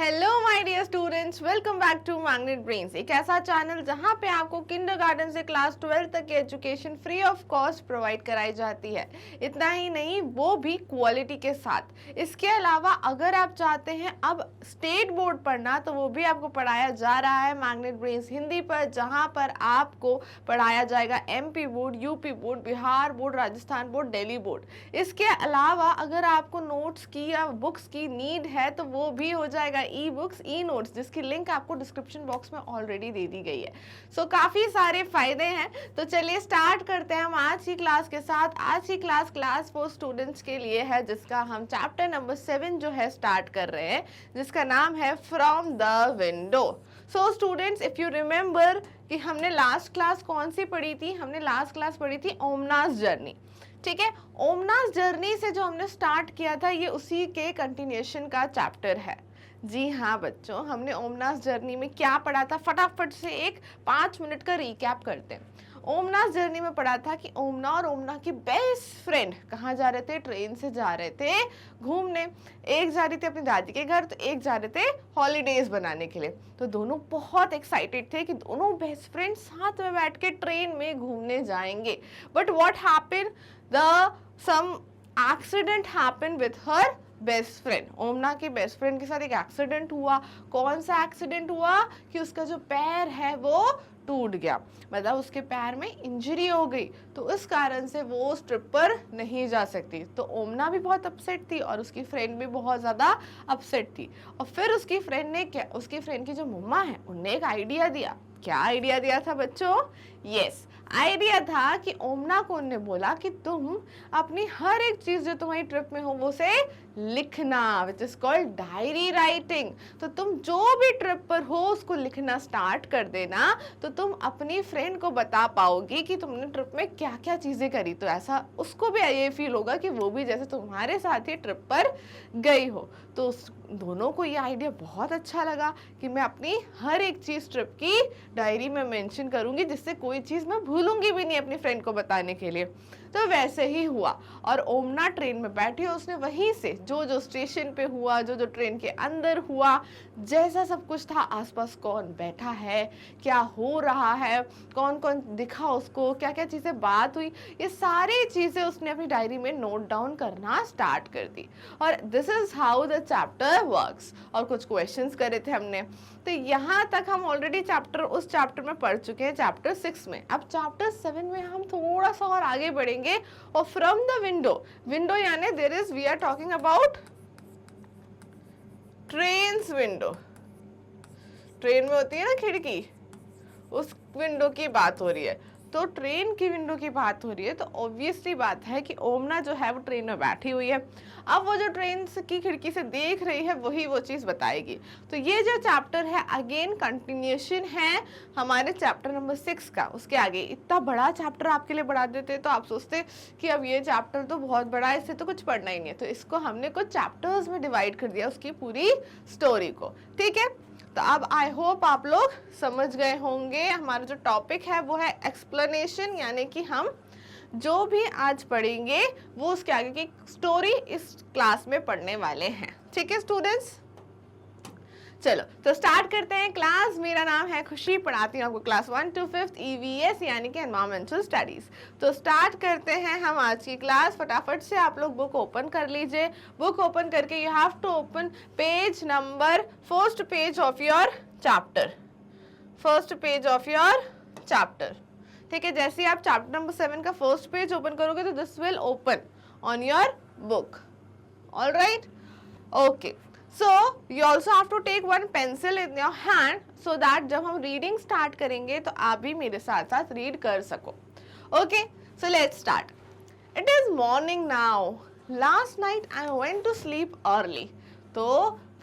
Hello my dear students, welcome back to Magnet Brains, एक ऐसा channel जहां पे आपको किंडरगार्टन से क्लास 12 तक की education free of cost provide कराई जाती है। इतना ही नहीं, वो भी क्वालिटी के साथ। इसके अलावा अगर आप चाहते हैं अब स्टेट बोर्ड पढ़ना, तो वो भी आपको पढ़ाया जा रहा है मैग्नेट ब्रेन्स हिंदी पर, जहां पर आपको पढ़ाया जाएगा MP board, UP board, Bihar board, Rajasthan board, Delhi board. इसके अलावा अगर आपको नोट्स की या बुक्स की नीड है तो वो भी हो जाएगा ई बुक्स, ई नोट्स, जिसकी लिंक आपको डिस्क्रिप्शन बॉक्स में ऑलरेडी दे दी गई है। सो काफी सारे फायदे हैं। तो चलिए स्टार्ट करते हैं हम आज की क्लास के साथ। आज की क्लास 4 स्टूडेंट्स के लिए है, जिसका हम चैप्टर नंबर 7 जो है स्टार्ट कर रहे हैं, जिसका नाम है from the window. So students, if you remember कि हमने लास्ट क्लास कौन सी पढ़ी थी, हमने लास्ट क्लास पढ़ी थी ओमनास जर्नी। ठीक है, ओमनास जर्नी से जो हमने स्टार्ट किया था, ये उसी के कंटिन्यूएशन का चैप्टर है। जी हाँ बच्चों, हमने ओमनास जर्नी में क्या पढ़ा था, फटाफट से एक 5 मिनट का रिकैप करते हैं। ओमनास जर्नी में पढ़ा था कि ओमना और ओमना की बेस्ट फ्रेंड कहाँ जा रहे थे, ट्रेन से जा रहे थे घूमने। एक जा रही थी अपनी दादी के घर, तो एक जा रहे थे हॉलीडेज बनाने के लिए। तो दोनों बहुत एक्साइटेड थे कि दोनों बेस्ट फ्रेंड साथ में बैठ के ट्रेन में घूमने जाएंगे। But what happened, some accident happened with her best friend. Omna की बेस्ट फ्रेंड के साथ एक एक्सीडेंट हुआ। कौन सा एक्सीडेंट हुआ कि उसका जो पैर है वो टूट गया, मतलब उसके पैर में इंजरी हो गई। तो इस कारण से वो उस ट्रिप पर नहीं जा सकती। तो ओमना भी बहुत अपसेट थी और उसकी फ्रेंड भी बहुत ज्यादा अपसेट थी। और फिर उसकी फ्रेंड ने क्या, उसकी फ्रेंड की जो मम्मा है उनने एक आइडिया दिया। क्या आइडिया दिया था बच्चों? यस, आइडिया था कि ओमना को उन्होंने बोला कि तुम अपनी हर एक चीज जो तुम्हारी ट्रिप में हो वो उसे लिखना, which is called diary writing. तो तुम जो भी ट्रिप पर हो उसको लिखना स्टार्ट कर देना, तो तुम अपनी फ्रेंड को बता पाओगी कि तुमने ट्रिप में क्या क्या चीजें करी। तो ऐसा उसको भी ये फील होगा कि वो भी जैसे तुम्हारे साथ ही ट्रिप पर गई हो। तो दोनों को ये आइडिया बहुत अच्छा लगा कि मैं अपनी हर एक चीज ट्रिप की डायरी में मेंशन करूंगी, जिससे कोई चीज मैं भूलूंगी भी नहीं अपनी फ्रेंड को बताने के लिए। तो वैसे ही हुआ और ओमना ट्रेन में बैठी और उसने वहीं से जो जो स्टेशन पे हुआ, जो जो ट्रेन के अंदर हुआ, जैसा सब कुछ था, आसपास कौन बैठा है, क्या हो रहा है, कौन कौन दिखा उसको, क्या क्या चीजें बात हुई, ये सारी चीजें उसने अपनी डायरी में नोट डाउन करना स्टार्ट कर दी। और this is how the chapter works. और कुछ क्वेश्चंस करे थे हमने। तो यहाँ तक हम ऑलरेडी उस चैप्टर में पढ़ चुके हैं, चैप्टर 6 में। अब चैप्टर 7 में हम थोड़ा सा और आगे बढ़ेंगे। और फ्रॉम द विंडो, विंडो यानी there is, we are talking about trains window. Train में होती है ना खिड़की, उस विंडो की बात हो रही है। तो ट्रेन की विंडो की बात हो रही है, तो ऑब्वियसली बात है कि ओमना जो है वो ट्रेन में बैठी हुई है। अब वो जो ट्रेन की खिड़की से देख रही है वही वो चीज बताएगी। तो ये जो चैप्टर है अगेन कंटिन्यूएशन है हमारे चैप्टर नंबर 6 का। उसके आगे इतना बड़ा चैप्टर आपके लिए बढ़ा देते तो आप सोचते कि अब ये चैप्टर तो बहुत बड़ा है, इससे तो कुछ पढ़ना ही नहीं है। तो इसको हमने कुछ चैप्टर्स में डिवाइड कर दिया, उसकी पूरी स्टोरी को। ठीक है, तो अब आई होप आप लोग समझ गए होंगे। हमारा जो टॉपिक है वो है एक्सप्लेनेशन, यानी कि हम जो भी आज पढ़ेंगे वो उसके आगे की स्टोरी इस क्लास में पढ़ने वाले हैं। ठीक है स्टूडेंट्स, चलो तो स्टार्ट करते हैं क्लास। मेरा नाम है खुशी, पढ़ाती हूँ आपको क्लास 1 to 5 EVS यानी कि एनवायरमेंटल स्टडीज। तो स्टार्ट करते हैं हम आज की क्लास। फटाफट से आप लोग बुक ओपन कर लीजिए। बुक ओपन करके you have to open page number, first page of your chapter, first page of your chapter. ठीक है, जैसे ही आप चैप्टर नंबर 7 का फर्स्ट पेज ओपन करोगे तो this will open on your book. All right, okay. So you also have to take one pencil in your hand so that जब हम reading start करेंगे तो आप भी मेरे साथ साथ read कर सको। Okay, so let's start. It is morning now. Last night I went to sleep early. तो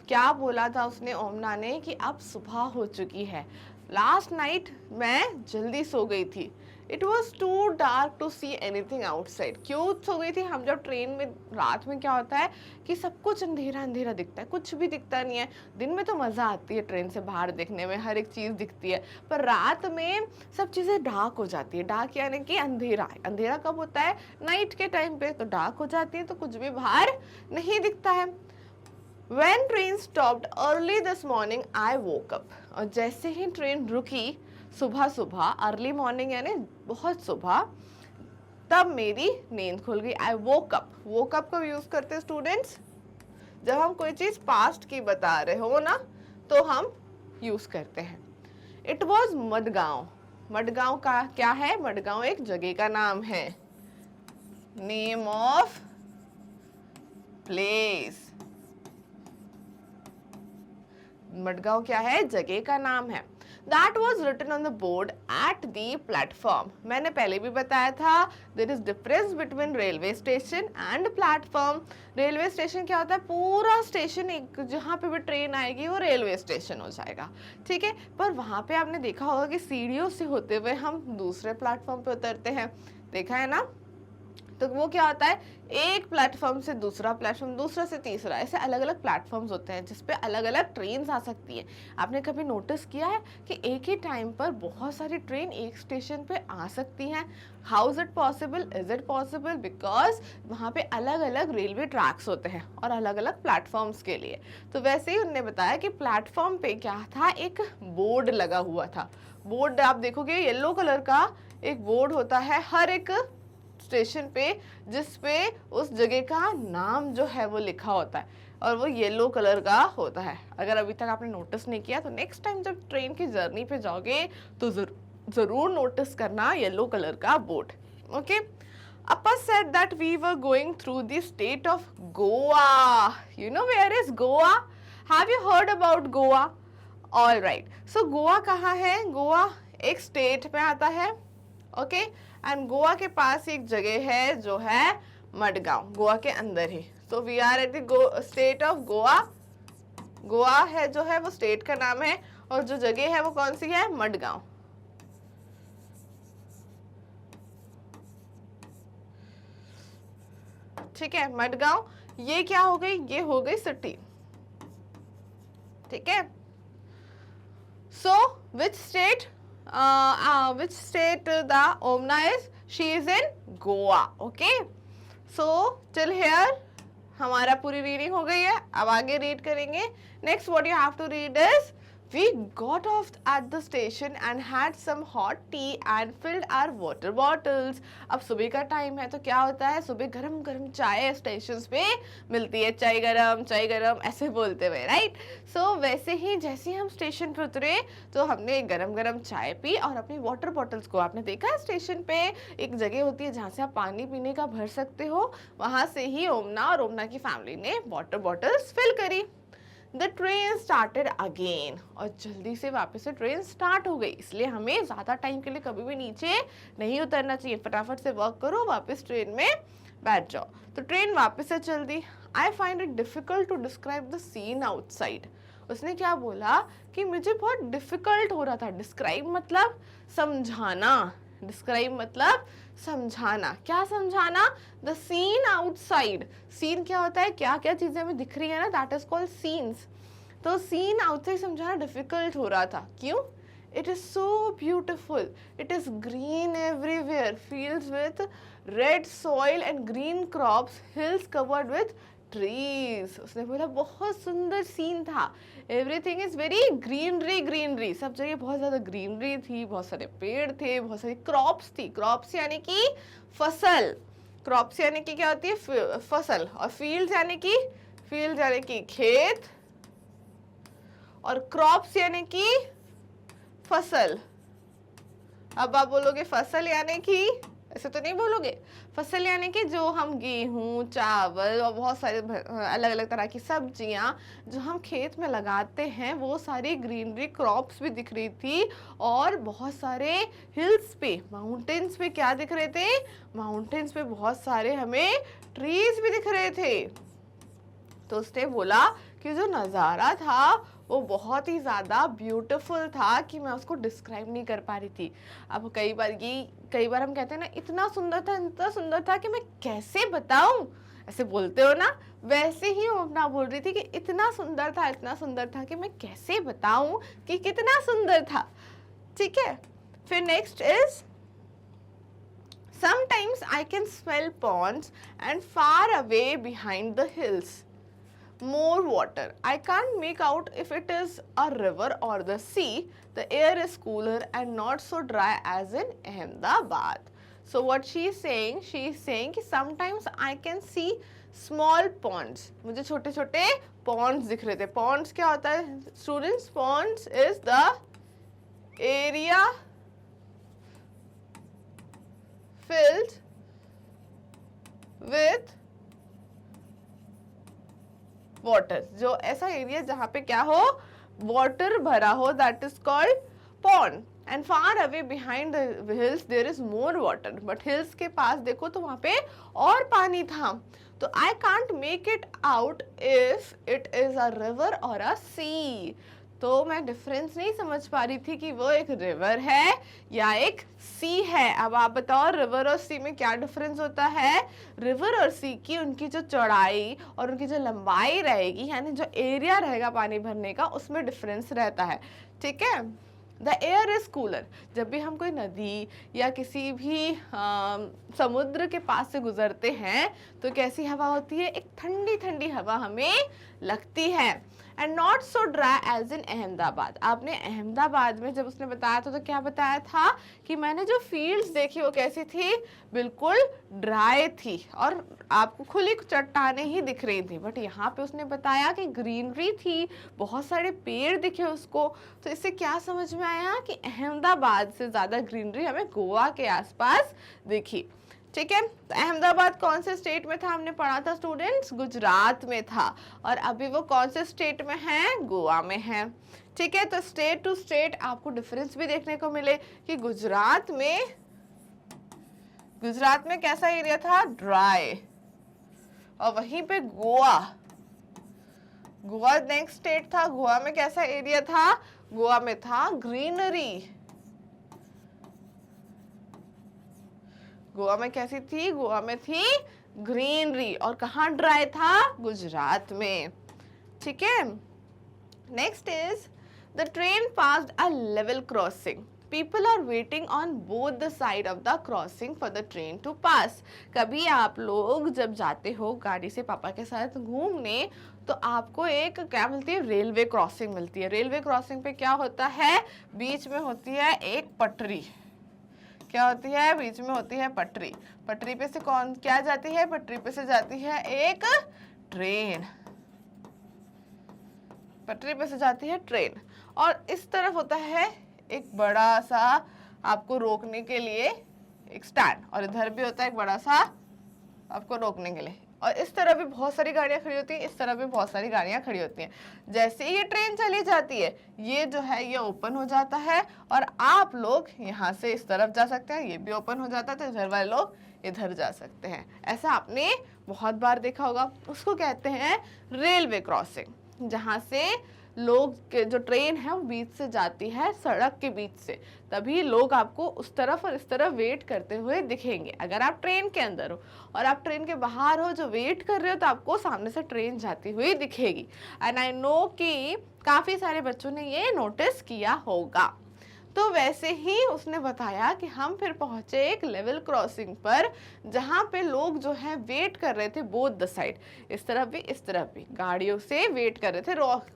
क्या बोला था उसने ओमना ने कि अब सुबह हो चुकी है। लास्ट नाइट मैं जल्दी सो गई थी। It was too dark to see anything outside. क्यों सो गई थी? हम जब ट्रेन में, रात में क्या होता है कि सब कुछ अंधेरा अंधेरा दिखता है, कुछ भी दिखता नहीं है। दिन में तो मज़ा आती है ट्रेन से बाहर देखने में, हर एक चीज़ दिखती है, पर रात में सब चीज़ें डार्क हो जाती है। डार्क यानी कि अंधेरा। अंधेरा कब होता है? नाइट के टाइम पे। तो डार्क हो जाती है तो कुछ भी बाहर नहीं दिखता है। When train stopped early this morning, I woke up. और जैसे ही ट्रेन रुकी सुबह सुबह, अर्ली मॉर्निंग यानी बहुत सुबह, तब मेरी नींद खुल गई. आई वोक अप. वोक अप कब यूज करते हैं स्टूडेंट्स? जब हम कोई चीज पास्ट की बता रहे हो ना, तो हम यूज करते हैं. It was Madgaon. मडगांव का क्या है? मडगांव एक जगह का नाम है. Name of place. मडगांव क्या है? जगह का नाम है. That was written on the board at the platform. मैंने पहले भी बताया था, there is difference between railway station and platform. Railway station क्या होता है? पूरा स्टेशन, एक जहाँ पे भी ट्रेन आएगी वो रेलवे स्टेशन हो जाएगा, ठीक है. पर वहाँ पे आपने देखा होगा कि सीढ़ियों से होते हुए हम दूसरे प्लेटफॉर्म पे उतरते हैं, देखा है ना. तो वो क्या होता है? एक प्लेटफॉर्म से दूसरा प्लेटफॉर्म, दूसरा से तीसरा, ऐसे अलग अलग प्लेटफॉर्म्स होते हैं जिसपे अलग अलग ट्रेन आ सकती है. आपने कभी नोटिस किया है कि एक ही टाइम पर बहुत सारी ट्रेन एक स्टेशन पे आ सकती हैं? How is it possible? Is it possible because वहाँ पे अलग अलग रेलवे ट्रैक्स होते हैं और अलग अलग प्लेटफॉर्म्स के लिए. तो वैसे ही उन्होंने बताया कि प्लेटफॉर्म पे क्या था? एक बोर्ड लगा हुआ था. बोर्ड आप देखोगे येलो कलर का एक बोर्ड होता है हर एक स्टेशन पे, जिसपे उस जगह का नाम जो है वो लिखा होता है और वो येलो कलर का होता है. अगर अभी तक आपने नोटिस नहीं किया तो नेक्स्ट टाइम जब ट्रेन की जर्नी पे जाओगे तो जरूर नोटिस करना येलो कलर का board. Okay. Appa said that we were going through the state of Goa. You know where is Goa? Have you heard about Goa? All right. So Goa कहाँ है? गोवा एक स्टेट में आता है. ओके. एंड गोवा के पास एक जगह है जो है मडगांव, गोवा के अंदर ही. So we are at the state of Goa. Goa है जो है वो स्टेट का नाम है और जो जगह है वो कौन सी है? मडगांव. ठीक है, मडगांव. ये क्या हो गई? ये हो गई सिटी. ठीक है. So which state the Omna is? She is in Goa. Okay. So till here हमारा पूरी रीडिंग हो गई है. अब आगे रीड करेंगे. Next what you have to read is we got off at the station and had some hot tea and filled our water bottles. अब सुबह का टाइम है तो क्या होता है? सुबह गरम गरम चाय स्टेशन पे मिलती है. चाय गरम ऐसे बोलते हुए, राइट. सो वैसे ही जैसे हम स्टेशन पे उतरे तो हमने गरम गरम चाय पी और अपनी वाटर बॉटल्स को, आपने देखा है स्टेशन पे एक जगह होती है जहाँ से आप पानी पीने का भर सकते हो, वहाँ से ही ओमना और ओमना की फैमिली ने वाटर बॉटल्स फिल करी. The train started again. और जल्दी से वापस से ट्रेन स्टार्ट हो गई. इसलिए हमें ज़्यादा टाइम के लिए कभी भी नीचे नहीं उतरना चाहिए. फटाफट से वर्क करो, वापस ट्रेन में बैठ जाओ. तो ट्रेन वापस से चल दी. I find it difficult to describe the scene outside. उसने क्या बोला कि मुझे बहुत डिफिकल्ट हो रहा था. डिस्क्राइब मतलब समझाना. डिस्क्राइब मतलब समझाना. क्या समझाना? The scene outside. सीन क्या होता है? क्या क्या चीजें हमें दिख रही है ना, दैट इज कॉल्ड सीन्स. तो सीन आउटसाइड समझाना डिफिकल्ट हो रहा था. क्यों? It is so beautiful. It is green everywhere, fields with red soil and green crops, hills covered with trees. उसने बोला बहुत सुंदर सीन था. Everything is very greenery. सब जगह बहुत ज़्यादा ग्रीनरी थी, बहुत सारे पेड़ थे, बहुत सारी क्रॉप्स थी. क्रॉप्स यानी कि फसल. क्रॉप्स यानी कि क्या होती है? फसल. और फील्ड्स यानी कि खेत. और क्रॉप्स यानी कि फसल. अब आप बोलोगे फसल यानी कि, ऐसे तो नहीं बोलोगे. फसल यानी कि जो हम गेहूं, चावल और बहुत सारे अलग अलग तरह की सब्जियां जो हम खेत में लगाते हैं, वो सारी ग्रीनरी क्रॉप्स भी दिख रही थी. और बहुत सारे हिल्स पे, माउंटेन्स पे क्या दिख रहे थे? माउंटेन्स पे बहुत सारे हमें ट्रीज भी दिख रहे थे. तो उसने बोला कि जो नज़ारा था वो बहुत ही ज़्यादा ब्यूटीफुल था कि मैं उसको डिस्क्राइब नहीं कर पा रही थी. अब कई बार हम कहते हैं ना, इतना सुंदर था कि मैं कैसे बताऊं, ऐसे बोलते हो ना. वैसे ही ओमना बोल रही थी कि इतना सुंदर था कि मैं कैसे बताऊं कि कितना सुंदर था. ठीक है. फिर next is sometimes I can smell ponds and far away behind the hills. more water. I can't make out if it is a river or the sea. The air is cooler and not so dry as in Ahmedabad. So what she is saying कि sometimes I can see small ponds. मुझे छोटे छोटे ponds दिख रहे थे. Ponds क्या होता है students? Ponds is the area filled with water. जो ऐसा एरिया जहाँ पे क्या हो, वाटर भरा हो, that is called pond. And far away behind the hills there is more water. But hills के पास देखो तो वहां पे और पानी था. तो I can't make it out if it is a river और अ सी. तो मैं डिफरेंस नहीं समझ पा रही थी कि वो एक रिवर है या एक सी है. अब आप बताओ रिवर और सी में क्या डिफरेंस होता है. रिवर और सी की उनकी जो चौड़ाई और उनकी जो लंबाई रहेगी, यानी जो एरिया रहेगा पानी भरने का, उसमें डिफरेंस रहता है. ठीक है. The air is cooler. जब भी हम कोई नदी या किसी भी समुद्र के पास से गुजरते हैं तो कैसी हवा होती है, एक ठंडी ठंडी हवा हमें लगती है. And not so dry as in Ahmedabad. आपने अहमदाबाद में जब उसने बताया था तो क्या बताया था कि मैंने जो फील्ड्स देखी वो कैसी थी, बिल्कुल ड्राई थी और आपको खुली चट्टानें ही दिख रही थी. बट यहाँ पे उसने बताया कि ग्रीनरी थी, बहुत सारे पेड़ दिखे उसको. तो इससे क्या समझ में आया कि अहमदाबाद से ज़्यादा ग्रीनरी हमें गोवा के आसपास दिखी. ठीक है. तो अहमदाबाद कौन से स्टेट में था, हमने पढ़ा था स्टूडेंट्स, गुजरात में था. और अभी वो कौन से स्टेट में है, गोवा में है. ठीक है. तो स्टेट टू स्टेट आपको डिफरेंस भी देखने को मिले कि गुजरात में कैसा एरिया था, ड्राई. और वहीं पे गोवा नेक्स्ट स्टेट था. गोवा में कैसा एरिया था, गोवा में था ग्रीनरी. गोवा में कैसी थी, गोवा में थी ग्रीनरी. और कहाँ ड्राई था, गुजरात में. ठीक है. Next is the train passed a level crossing. People are waiting on both the side of the crossing for the train to pass. कभी आप लोग जब जाते हो गाड़ी से पापा के साथ घूमने तो आपको एक क्या मिलती है, रेलवे क्रॉसिंग मिलती है. रेलवे क्रॉसिंग पे क्या होता है, बीच में होती है एक पटरी. क्या होती है, बीच में होती है पटरी. पटरी पे से कौन क्या जाती है, पटरी पे से जाती है एक ट्रेन. पटरी पे से जाती है ट्रेन. और इस तरफ होता है एक बड़ा सा आपको रोकने के लिए एक स्टैंड, और इधर भी होता है एक बड़ा सा आपको रोकने के लिए. और इस तरह भी बहुत सारी गाड़ियां खड़ी होती हैं, इस तरह भी बहुत सारी गाड़ियां खड़ी होती हैं. जैसे ही ये ट्रेन चली जाती है, ये जो है ये ओपन हो जाता है और आप लोग यहाँ से इस तरफ जा सकते हैं. ये भी ओपन हो जाता है तो इधर वाले लोग इधर जा सकते हैं. ऐसा आपने बहुत बार देखा होगा. उसको कहते हैं रेलवे क्रॉसिंग, जहाँ से लोग के जो ट्रेन है वो बीच से जाती है, सड़क के बीच से. तभी लोग आपको उस तरफ और इस तरफ वेट करते हुए दिखेंगे. अगर आप ट्रेन के अंदर हो और आप ट्रेन के बाहर हो जो वेट कर रहे हो तो आपको सामने से ट्रेन जाती हुई दिखेगी. एंड आई नो कि काफ़ी सारे बच्चों ने ये नोटिस किया होगा. तो वैसे ही उसने बताया कि हम फिर पहुंचे एक लेवल क्रॉसिंग पर, जहां पे लोग जो है वेट कर रहे थे बोथ द साइड, इस तरफ भी इस तरफ भी गाड़ियों से वेट कर रहे थे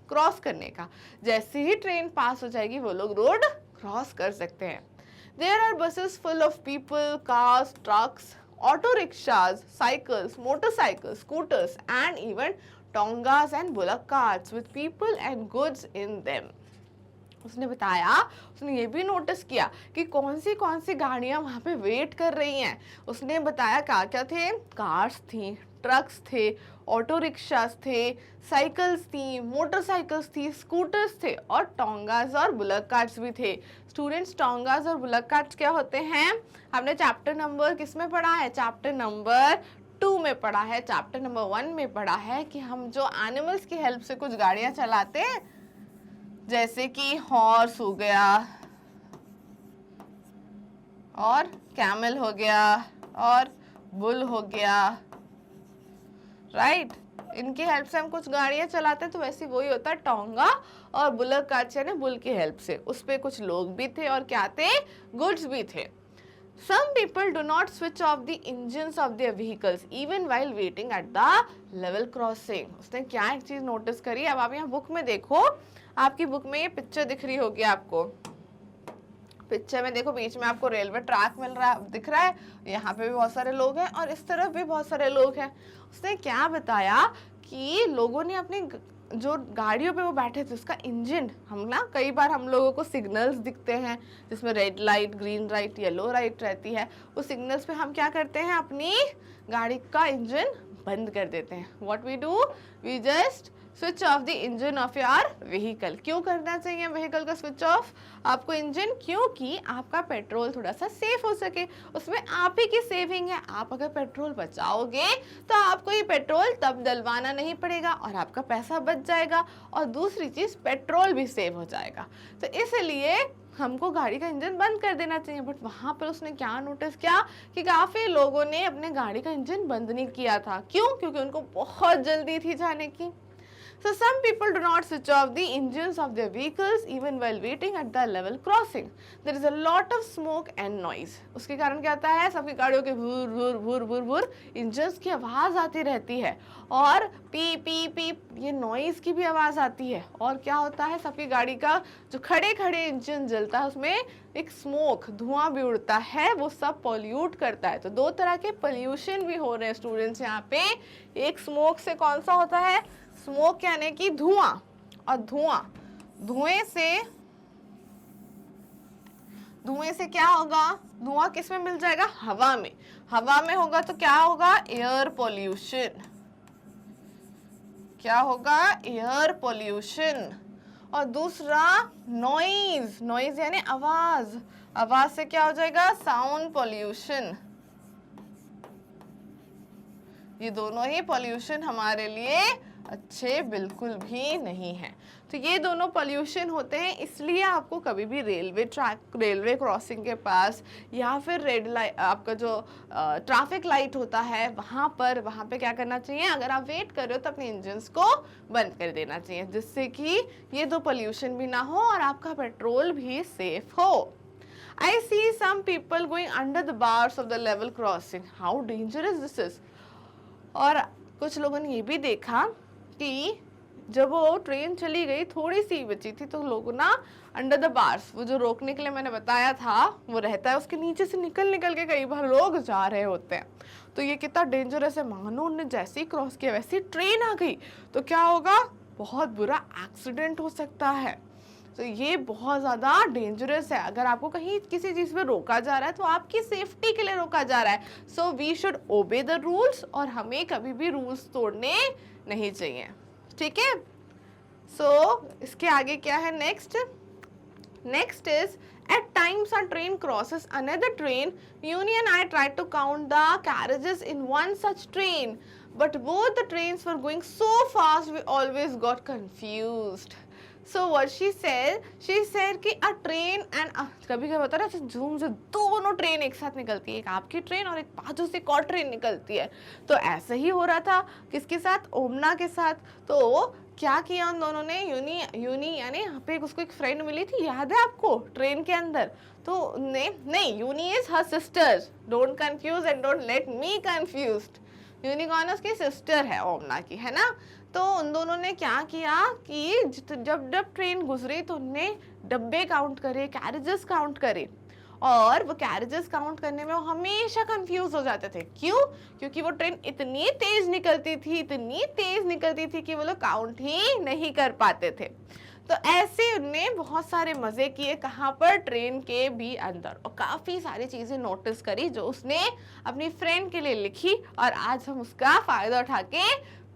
क्रॉस करने का. जैसे ही ट्रेन पास हो जाएगी वो लोग रोड क्रॉस कर सकते हैं. There are buses full of people, cars, trucks, auto rickshaws, cycles, motorcycles, scooters and even tongas and bullock carts with people and goods in them. उसने बताया, उसने ये भी नोटिस किया कि कौन सी गाड़ियाँ वहाँ पे वेट कर रही हैं. उसने बताया क्या क्या थे, कार्स थी, ट्रक्स थे, ऑटो रिक्शास थे, साइकिल्स थी, मोटरसाइकिल्स थी, स्कूटर्स थे और टोंगास और बुलक कार्ट्स भी थे. स्टूडेंट्स, टोंगास और बुलक कार्ट्स क्या होते हैं, हमने चैप्टर नंबर किस में पढ़ा है, चैप्टर नंबर 2 में पढ़ा है. चैप्टर नंबर 1 में पढ़ा है कि हम जो एनिमल्स की हेल्प से कुछ गाड़ियाँ चलाते हैं, जैसे कि हॉर्स हो गया और कैमल हो गया और बुल हो गया, राइट. इनकी हेल्प से हम कुछ गाड़ियां चलाते हैं. तो वैसे वही होता है टोंगा और बुलक कार्ट, यानी बुल की हेल्प से. उस पे कुछ लोग भी थे और क्या थे, गुड्स भी थे. Some people do not switch off the engines of their vehicles even while waiting at the level crossing. उसने क्या एक चीज नोटिस करी, अब आप यहाँ बुक में देखो, आपकी बुक में ये पिक्चर दिख रही होगी आपको। पिक्चर में देखो बीच में आपको रेलवे ट्रैक मिल रहा है, दिख रहा है, यहाँ पे भी बहुत सारे लोग हैं और इस तरफ भी बहुत सारे लोग हैं। उसने क्या बताया कि लोगों ने अपनी जो गाड़ियों पे वो बैठे थे उसका इंजन, हम ना कई बार हम लोगों को सिग्नल्स दिखते हैं जिसमें red light, green light, yellow light रहती है, उस सिग्नल्स पे हम क्या करते हैं, अपनी गाड़ी का इंजन बंद कर देते हैं। What we do, we just switch off the engine of your vehicle. क्यों करना चाहिए व्हीकल का स्विच ऑफ आपको इंजन? क्योंकि आपका पेट्रोल थोड़ा सा सेफ हो सके, उसमें आप ही की सेविंग है। आप अगर पेट्रोल बचाओगे तो आपको ये पेट्रोल तब डलवाना नहीं पड़ेगा और आपका पैसा बच जाएगा, और दूसरी चीज पेट्रोल भी सेव हो जाएगा। तो इसलिए हमको गाड़ी का इंजन बंद कर देना चाहिए। बट वहां पर उसने क्या नोटिस किया कि काफी लोगों ने अपने गाड़ी का इंजन बंद नहीं किया था। क्यों? क्योंकि उनको बहुत जल्दी थी जाने की। So some people do not switch off the engines of their vehicles even while waiting at the level crossing. There is a lot of smoke and noise. उसके कारण क्या होता है, सबकी गाड़ियों के भूर भूर भूर भूर भूर इंजन्स की आवाज आती रहती है, और पी पी पी ये नॉइज की भी आवाज आती है। और क्या होता है, सबकी गाड़ी का जो खड़े खड़े इंजन जलता है उसमें एक स्मोक, धुआं भी उड़ता है, वो सब पॉल्यूट करता है। तो दो तरह के पोल्यूशन भी हो रहे हैं स्टूडेंट्स यहाँ पे। एक स्मोक से कौन सा होता है, स्मोक यानी कि धुआं, और धुएं से क्या होगा, धुआं किस में मिल जाएगा, हवा में। हवा में होगा तो क्या होगा, एयर पोल्यूशन। क्या होगा, एयर पोल्यूशन। और दूसरा नॉइज, नॉइज यानी आवाज, आवाज से क्या हो जाएगा, साउंड पोल्यूशन। ये दोनों ही पोल्यूशन हमारे लिए अच्छे बिल्कुल भी नहीं है। तो ये दोनों पोल्यूशन होते हैं, इसलिए आपको कभी भी रेलवे क्रॉसिंग के पास या फिर रेड लाइट, आपका जो ट्रैफिक लाइट होता है वहाँ पे क्या करना चाहिए, अगर आप वेट कर रहे हो तो अपने इंजन्स को बंद कर देना चाहिए, जिससे कि ये दो पोल्यूशन भी ना हो और आपका पेट्रोल भी सेफ हो। I see some people going under the bars of the level crossing. How dangerous this is? और कुछ लोगों ने ये भी देखा कि जब वो ट्रेन चली गई, थोड़ी सी बची थी, तो लोग ना अंडर द बार्स, वो जो रोकने के लिए मैंने बताया था वो रहता है, उसके नीचे से निकल के कई बार लोग जा रहे होते हैं। तो ये कितना डेंजरस है, मानो उन्होंने जैसे ही क्रॉस किया वैसे ही ट्रेन आ गई तो क्या होगा, बहुत बुरा एक्सीडेंट हो सकता है। तो ये बहुत ज़्यादा डेंजरस है। अगर आपको कहीं किसी चीज़ में रोका जा रहा है तो आपकी सेफ्टी के लिए रोका जा रहा है। So we should obey the rules, और हमें कभी भी रूल्स तोड़ने नहीं चाहिए, ठीक है। सो इसके आगे क्या है, next is at times a train crosses another train. Uni and I tried to count the carriages in one such train, but both the trains were going so fast we always got confused. So what she said कि a train and कभी कभी होता है ना, झूम से दोनों train एक साथ निकलती है, एक आपकी ट्रेन और एक बाजू से एक और ट्रेन निकलती है। तो ऐसे ही हो रहा था किसके साथ, ओमना के साथ। तो क्या किया उन दोनों ने, यूनी यानी यहाँ पे उसको एक फ्रेंड मिली थी, याद है आपको, ट्रेन के अंदर। तो नहीं, Uni is her sister, don't confuse and don't let me confused. Uni कौन है, उसकी सिस्टर है ओमना की, है ना। तो उन दोनों ने क्या किया कि जब ट्रेन गुजरी तो उनने डब्बे काउंट करे, कैरेजेस काउंट करे, और वो कैरेजेस काउंट करने में वो हमेशा कंफ्यूज हो जाते थे। क्यों? क्योंकि वो ट्रेन इतनी तेज निकलती थी कि वो लोग काउंट ही नहीं कर पाते थे। तो ऐसे उनने बहुत सारे मजे किए, कहाँ पर, ट्रेन के भी अंदर, और काफी सारी चीजें नोटिस करी जो उसने अपनी फ्रेंड के लिए लिखी, और आज हम उसका फायदा उठा के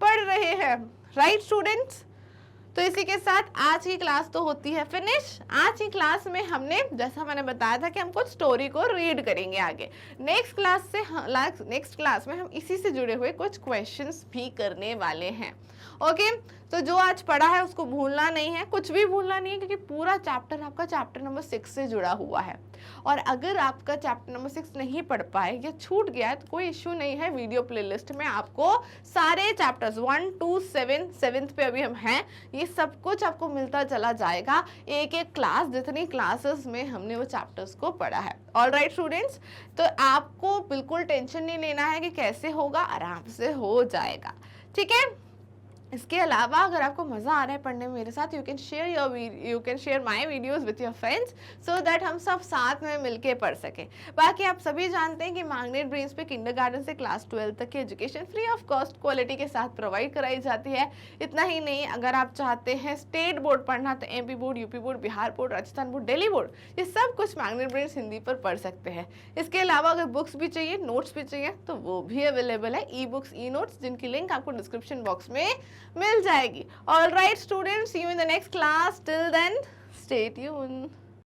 पढ़ रहे हैं। राइट स्टूडेंट्स, तो इसी के साथ आज की क्लास तो होती है फिनिश। आज की क्लास में हमने, जैसा मैंने बताया था कि हम कुछ स्टोरी को रीड करेंगे आगे। नेक्स्ट क्लास में हम इसी से जुड़े हुए कुछ क्वेश्चंस भी करने वाले हैं। ओके, तो जो आज पढ़ा है उसको भूलना नहीं है, कुछ भी भूलना नहीं है, क्योंकि पूरा चैप्टर आपका चैप्टर नंबर 6 से जुड़ा हुआ है। और अगर आपका चैप्टर नंबर 6 नहीं पढ़ पाए या छूट गया है तो कोई इश्यू नहीं है, वीडियो प्लेलिस्ट में आपको सारे चैप्टर्स 1 2 7 7th पे अभी हम हैं, ये सब कुछ आपको मिलता चला जाएगा, एक एक क्लास जितनी क्लासेस में हमने वो चैप्टर्स को पढ़ा है। ऑल राइट स्टूडेंट्स, तो आपको बिल्कुल टेंशन नहीं लेना है कि कैसे होगा, आराम से हो जाएगा, ठीक है। इसके अलावा अगर आपको मज़ा आ रहा है पढ़ने में मेरे साथ, you can share my videos with your friends so that हम सब साथ में मिलके पढ़ सकें। बाकी आप सभी जानते हैं कि मैग्नेट ब्रेन्स पे किंडरगार्टन से क्लास 12 तक की education free of cost quality के साथ प्रोवाइड कराई जाती है। इतना ही नहीं, अगर आप चाहते हैं स्टेट बोर्ड पढ़ना तो MP board, UP board, Bihar board, Rajasthan board, Delhi board, ये सब कुछ मैग्नेट ब्रेन्स हिंदी पर पढ़ सकते हैं। इसके अलावा अगर बुक्स भी चाहिए, नोट्स भी चाहिए तो वो भी अवेलेबल है, ई बुक्स, ई नोट्स, जिनकी लिंक आपको डिस्क्रिप्शन बॉक्स में मिल जाएगी। All right students, see you in the next class, till then stay tuned.